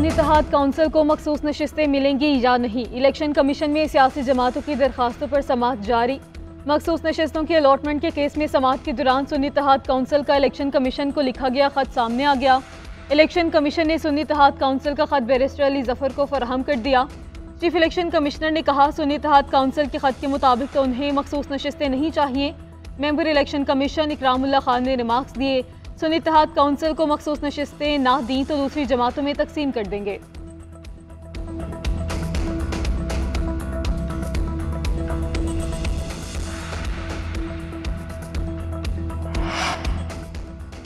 अवामी इत्तेहाद council को मखसूस नशिस्तें मिलेंगी या नहीं। इलेक्शन कमीशन में सियासी जमातों की दरखास्तों पर समाअत जारी। मखसूस नशिस्तों की अलॉटमेंट के केस में समाअत के दौरान सुन्नी इत्तेहाद काउंसिल का इलेक्शन कमीशन को लिखा गया खत सामने आ गया। इलेक्शन कमीशन ने सुन्नी इत्तेहाद काउंसिल का खत बैरिस्टर अली जफर को फराहम कर दिया। चीफ इलेक्शन कमिश्नर ने कहा, सुन्नी इत्तेहाद काउंसिल के खत के मुताबिक तो उन्हें मखसूस नशिस्तें नहीं चाहिए। Member election commission Ikramullah Khan ने रिमार्क्स दिए, सुन्नी इत्तेहाद काउंसिल को मखसूस नशिस्तें ना दी तो दूसरी जमातों में तकसीम कर देंगे।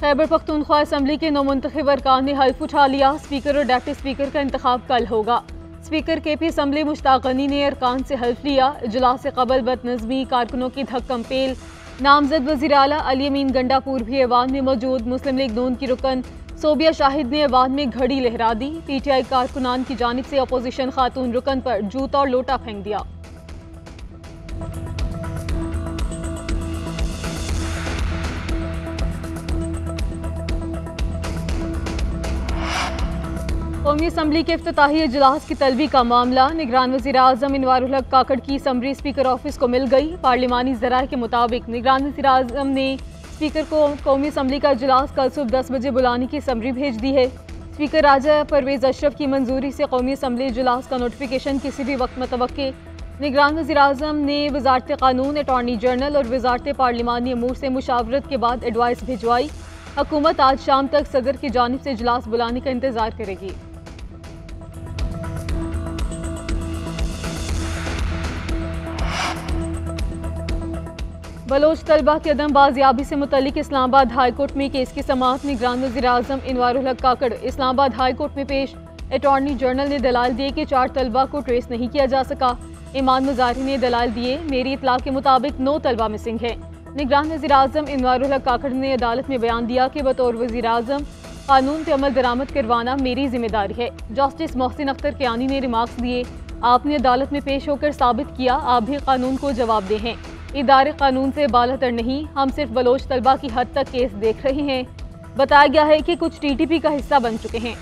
खैबर पख्तूनख्वा असम्बली के नौमुंतखब अरकान ने हल्फ उठा लिया। स्पीकर और डिप्टी स्पीकर का इंतखाब कल होगा। Speaker KP assembly Mushtaq Ghani ने अरकान से हल्फ लिया। इजलास से कबल बदनज़मी, कारकुनों की धक्कम पेल, नामजद वज़ीर आला अली अमीन गंडापुर भी ऐवान में मौजूद। मुस्लिम लीग नून की रुकन सोबिया शाहिद ने ऐवान में घड़ी लहरा दी। पीटीआई कारकुनान की जानिब से अपोजिशन खातून रुकन पर जूता और लोटा फेंक दिया। कौमी असम्बली के इफ्तिताही इजलास की तलबी का मामला। निगरान वज़ीर आज़म इनवारुल हक काकड़ की समरी स्पीकर ऑफिस को मिल गई। पार्लिमानी ज़राए के मुताबिक निगरान वज़ीर आज़म ने स्पीकर को कौमी असम्बली का इजलास कल सुबह 10 बजे बुलाने की समरी भेज दी है। स्पीकर राजा परवेज़ अशरफ की मंजूरी से कौमी असम्बली इजलास का नोटिफिकेशन किसी भी वक्त मतवक्के। निगरान वज़ीर आज़म ने वज़ारत कानून, अटॉर्नी जनरल और वज़ारत पार्लिमानी अमूर से मुशावरत के बाद एडवाइस भिजवाई। हुकूमत आज शाम तक सदर की जानिब से इजलास बुलाने का इंतज़ार करेगी। बलोच तलबा की अदम बाजियाबी से मुतल्लिक इस्लामाबाद हाई कोर्ट में केस की समाअत। निगरान वज़ीर आज़म इनवारुल हक काकड़ इस्लामाबाद हाई कोर्ट में पेश। अटॉर्नी जनरल ने दलाल दिए कि 4 तलबा को ट्रेस नहीं किया जा सका। ईमान मुजाहिरी ने दलाल दिए, मेरी इतला के मुताबिक 9 तलबा मिसिंग हैं। निगरान वज़ीर आज़म इनवारुल हक काकड़ ने अदालत में बयान दिया कि बतौर वज़ीर आज़म कानून पे अमल दरामद करवाना मेरी जिम्मेदारी है। जस्टिस मोहसिन अख्तर कियानी ने रिमार्क्स दिए, आपने अदालत में पेश होकर साबित किया आप भी कानून को जवाबदेह हैं। इदारे कानून से बालातर नहीं, हम सिर्फ बलोच तलबा की हद तक केस देख रहे हैं। बताया गया है कि कुछ टीटीपी का हिस्सा बन चुके हैं।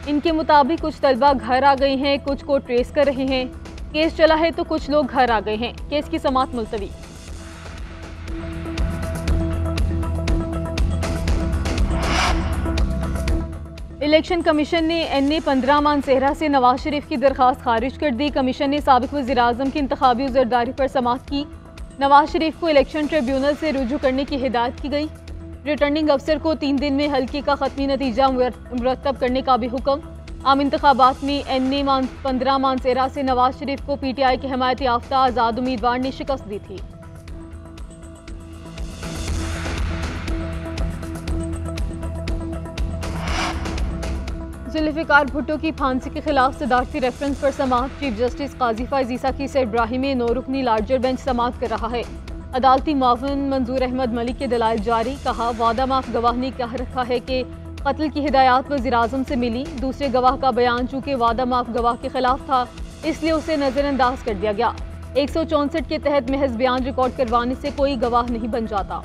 इनके मुताबिक कुछ तलबा घर आ गए हैं, कुछ को ट्रेस कर रहे हैं। केस चला है तो कुछ लोग घर आ गए हैं। केस की समाअत मुलतवी। इलेक्शन कमीशन ने NA 15 मानसेहरा से नवाज शरीफ की दरखास्त खारिज कर दी। कमीशन ने साबिक वज़ीर आज़म की इंतखाबी उज़रदारी पर समाअत की। नवाज शरीफ को इलेक्शन ट्रिब्यूनल से रुजू करने की हिदायत की गई। रिटर्निंग अफसर को 3 दिन में हल्के का खत्मी नतीजा मुरतब करने का भी हुक्म। आम इंतखाबात में NA 15 मानसेहरा से नवाज शरीफ को PTI के हिमायत याफ्ता आज़ाद उम्मीदवार ने शिकस्त दी थी। जुल्फ़िकार भुट्टो की फांसी के खिलाफ सदारती रेफरेंस पर समाअत। चीफ जस्टिस काजी फ़ाइज़ ईसा की सर इब्राहिम में 9 रुकनी लार्जर बेंच समाअत कर रहा है। अदालती मुआविन मंजूर अहमद मलिक के दलाइल जारी। कहा, वादा माफ गवाह ने कह रखा है कि कत्ल की हिदायत वज़ीर आज़म से मिली। दूसरे गवाह का बयान चूँकि वादा माफ गवाह के खिलाफ था इसलिए उसे नज़रअंदाज कर दिया गया। 164 के तहत महज बयान रिकॉर्ड करवाने से कोई गवाह नहीं बन जाता।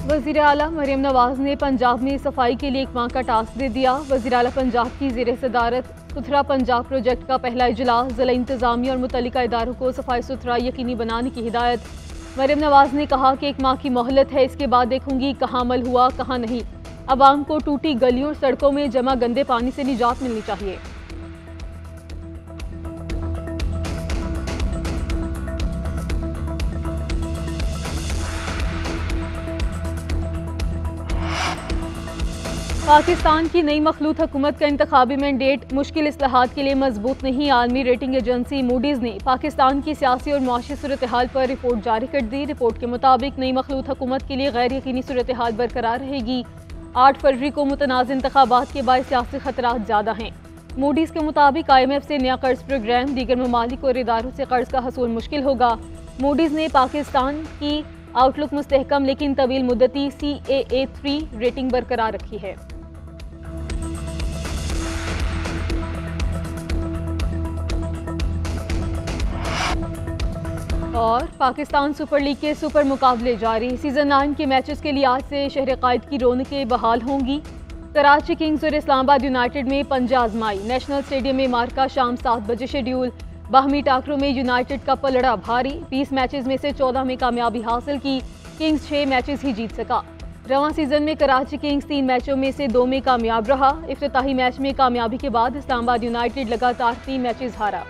वज़ीर आला मरियम नवाज ने पंजाब में सफाई के लिए एक माह का टास्क दे दिया। वज़ीर आला पंजाब की ज़ेर सदारत सुथरा पंजाब प्रोजेक्ट का पहला इजलास। ज़िला इंतज़ामिया और मुतल्लिका इदारों को सफाई सुथरा यकीनी बनाने की हिदायत। मरियम नवाज ने कहा कि 1 माह की मोहलत है, इसके बाद देखूंगी कहाँ अमल हुआ कहाँ नहीं। अवाम को टूटी गलियों और सड़कों में जमा गंदे पानी से निजात मिलनी चाहिए। पाकिस्तान की नई मखलूत हुकूमत का इंतखाबी मैंडेट मुश्किल इस्लाहात के लिए मजबूत नहीं। आलमी रेटिंग एजेंसी मूडीज़ ने पाकिस्तान की सियासी और मुआशी सूरत हाल पर रिपोर्ट जारी कर दी। रिपोर्ट के मुताबिक नई मखलूत हुकूमत के लिए गैर यकीनी सूरत हाल बरकरार रहेगी। 8 फरवरी को मुतनाज़ इंतखाबात के बाद सियासी खतरात ज़्यादा हैं। मूडीज़ के मुताबिक IMF से नया कर्ज प्रोग्राम, दीगर ममालिक और इदारों से कर्ज का हसूल मुश्किल होगा। मूडीज़ ने पाकिस्तान की आउटलुक मुस्तहकम लेकिन तवील मुद्दती CAA3 रेटिंग बरकरार रखी है। और पाकिस्तान सुपर लीग के सुपर मुकाबले जारी। सीजन 9 के मैचेस के लिए आज से शहर कायद की रौनकें बहाल होंगी। कराची किंग्स और इस्लामाबाद यूनाइटेड में पंजा आजमाई। नेशनल स्टेडियम में मार्का शाम 7 बजे शेड्यूल। बाहमी टाकरों में यूनाइटेड का पलड़ा भारी। 20 मैचेस में से 14 में कामयाबी हासिल की। किंग्स 6 मैचेस ही जीत सका। रवां सीजन में कराची किंग्स 3 मैचों में से 2 में कामयाब रहा। इफ्तिताही मैच में कामयाबी के बाद इस्लामाबाद यूनाइटेड लगातार 3 मैचेस हारा।